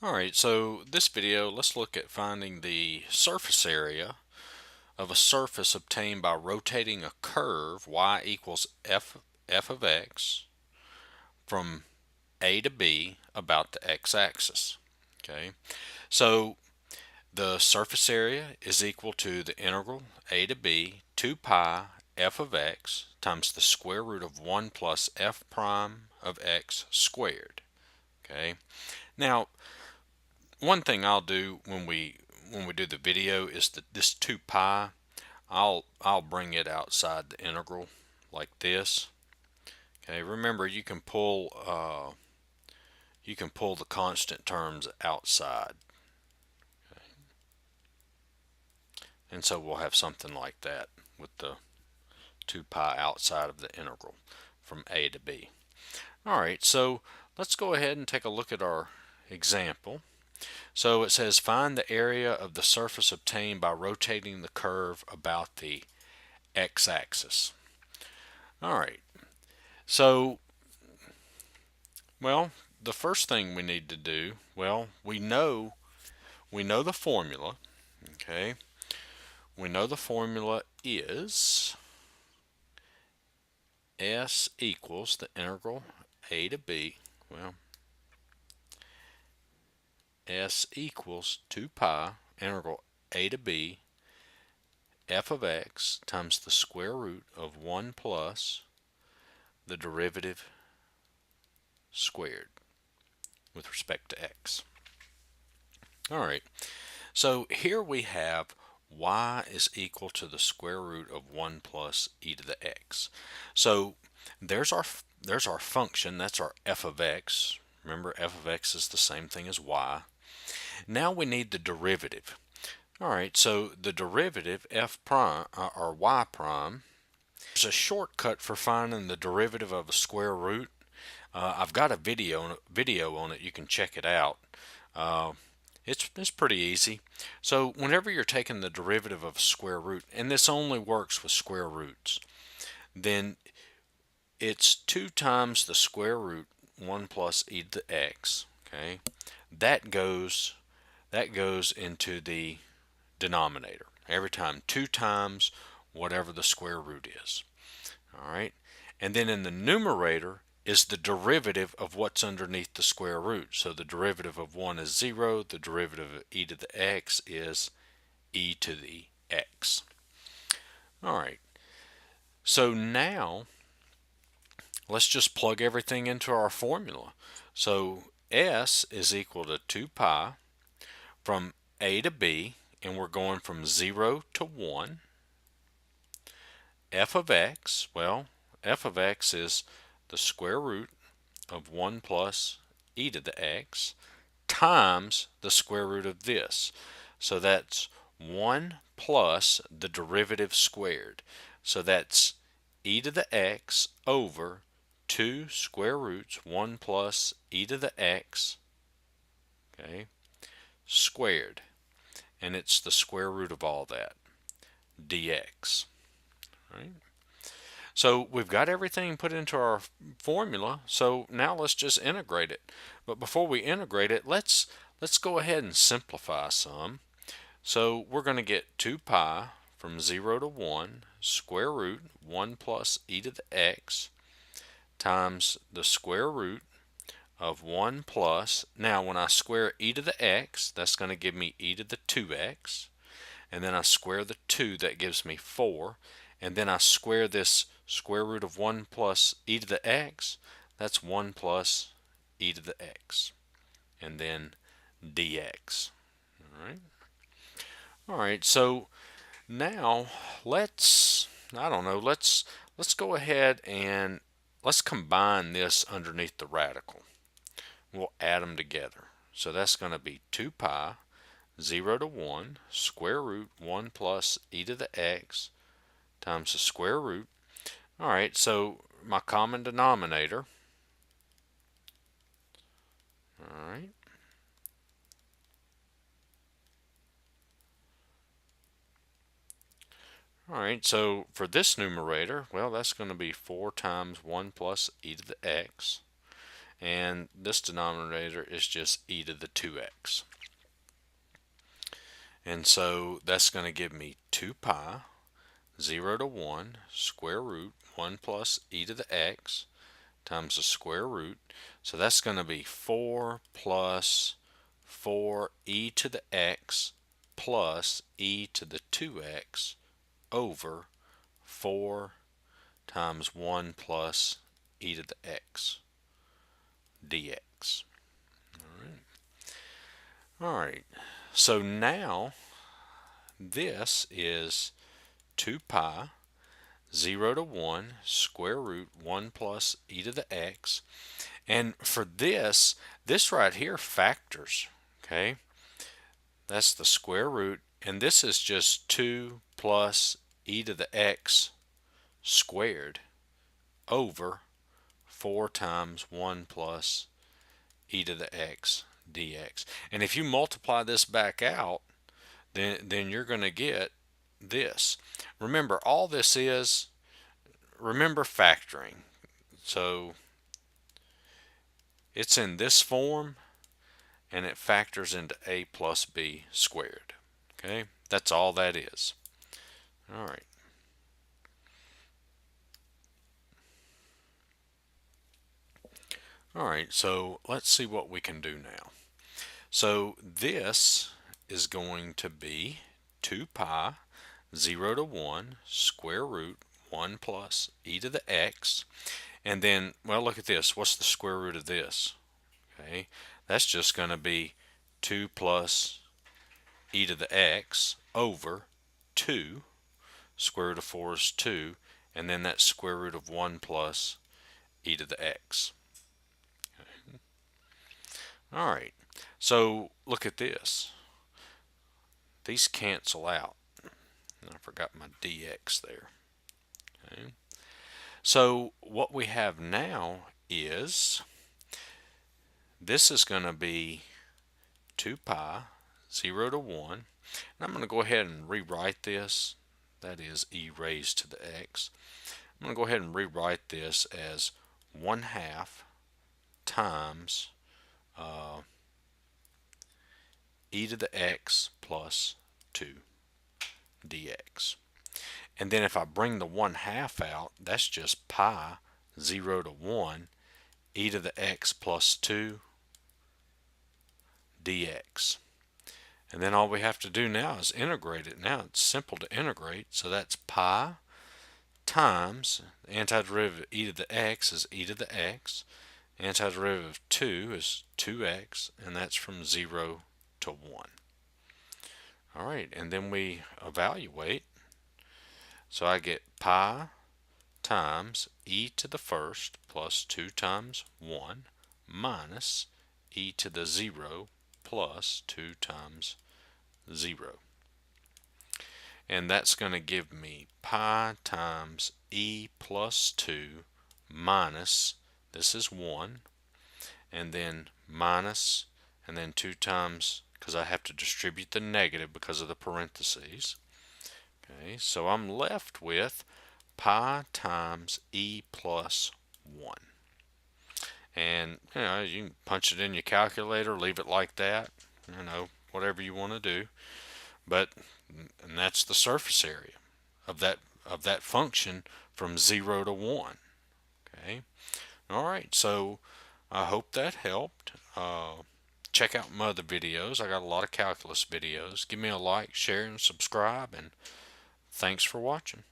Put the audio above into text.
Alright, so this video, let's look at finding the surface area of a surface obtained by rotating a curve y equals f of x from a to b about the x-axis. Okay, so the surface area is equal to the integral a to b 2 pi f of x times the square root of 1 plus f prime of x squared. Okay, now one thing I'll do when we do the video is that this 2 pi, I'll bring it outside the integral like this. Okay, remember you can pull the constant terms outside, and so we'll have something like that with the 2 pi outside of the integral from a to b. All right, so let's go ahead and take a look at our example. So it says find the area of the surface obtained by rotating the curve about the x-axis. All right, so, well, the first thing we need to do, well, we know the formula, okay? We know the formula is s equals the integral a to b, well, s equals 2 pi integral a to b f of x times the square root of 1 plus the derivative squared with respect to x. All right, so here we have y is equal to the square root of 1 plus e to the x. So there's our function, that's our f of x. Remember, f of x is the same thing as y. Now we need the derivative. All right, so the derivative f prime or y prime. There's a shortcut for finding the derivative of a square root. I've got a video on it. You can check it out. Uh, it's pretty easy. So whenever you're taking the derivative of a square root, and this only works with square roots, then it's 2 times the square root 1 plus e to the x. Okay, that goes into the denominator every time. 2 times whatever the square root is. All right, and then in the numerator is the derivative of what's underneath the square root. So the derivative of 1 is 0. The derivative of e to the x is e to the x. All right, so now let's just plug everything into our formula. So s is equal to 2 pi from a to b, and we're going from 0 to 1. F of x, well, f of x is the square root of 1 plus e to the x times the square root of this. So that's 1 plus the derivative squared. So that's e to the x over 2 square roots 1 plus e to the x, okay, squared. And it's the square root of all that, dx. Right? So we've got everything put into our formula, so now let's just integrate it. But before we integrate it, let's go ahead and simplify some. So we're going to get 2 pi from 0 to 1 square root 1 plus e to the x times the square root of 1 plus, now when I square e to the x, that's going to give me e to the 2x, and then I square the 2, that gives me 4, and then I square this square root of 1 plus e to the x, that's 1 plus e to the x, and then dx. All right, so now I don't know, let's go ahead and let's combine this underneath the radical. We'll add them together. So that's going to be 2 pi 0 to 1 square root 1 plus e to the x times the square root. All right, so my common denominator. All right. All right, so for this numerator, well, that's going to be 4 times 1 plus e to the x. and this denominator is just e to the 2x. And so that's going to give me 2 pi 0 to 1 square root 1 plus e to the x times the square root. So that's going to be 4 plus 4e to the x plus e to the 2x over 4 times 1 plus e to the x dx. All right. So now this is 2 pi 0 to 1 square root 1 plus e to the x. And for this right here factors, okay? That's the square root, and this is just 2 plus e to the x squared over 4 times 1 plus e to the x dx. And if you multiply this back out, then you're going to get this. Remember, all this is, remember factoring. So it's in this form, and it factors into a plus b squared. Okay, that's all that is. All right. All right, so let's see what we can do now. So this is going to be 2 pi 0 to 1 square root 1 plus e to the x. And then, well, look at this. What's the square root of this? Okay, that's just going to be 2 plus e to the x over 2. Square root of 4 is 2. And then that's square root of 1 plus e to the x. Okay. All right, so look at this. These cancel out. I forgot my dx there. Okay. So what we have now is this is going to be 2 pi 0 to 1. And I'm going to go ahead and rewrite this. That is e raised to the x. I'm going to go ahead and rewrite this as 1/2 times e to the x plus 2 dx. And then if I bring the 1/2 out, that's just pi 0 to 1 e to the x plus 2 dx. And then all we have to do now is integrate it. Now it's simple to integrate. So that's pi times the antiderivative of e to the x is e to the x. Antiderivative of 2 is 2x, and that's from 0 to 1. All right, and then we evaluate. So I get pi times e to the first plus 2 times 1 minus e to the 0 plus 2 times 0. And that's going to give me pi times e plus 2 minus, this is 1, and then minus, and then 2 times, because I have to distribute the negative because of the parentheses. Okay, so I'm left with pi times e plus 1. And you can punch it in your calculator, leave it like that, whatever you want to do. And that's the surface area of that function from 0 to 1. Okay. All right, so I hope that helped. Check out my other videos. I got a lot of calculus videos. Give me a like, share, and subscribe, and thanks for watching.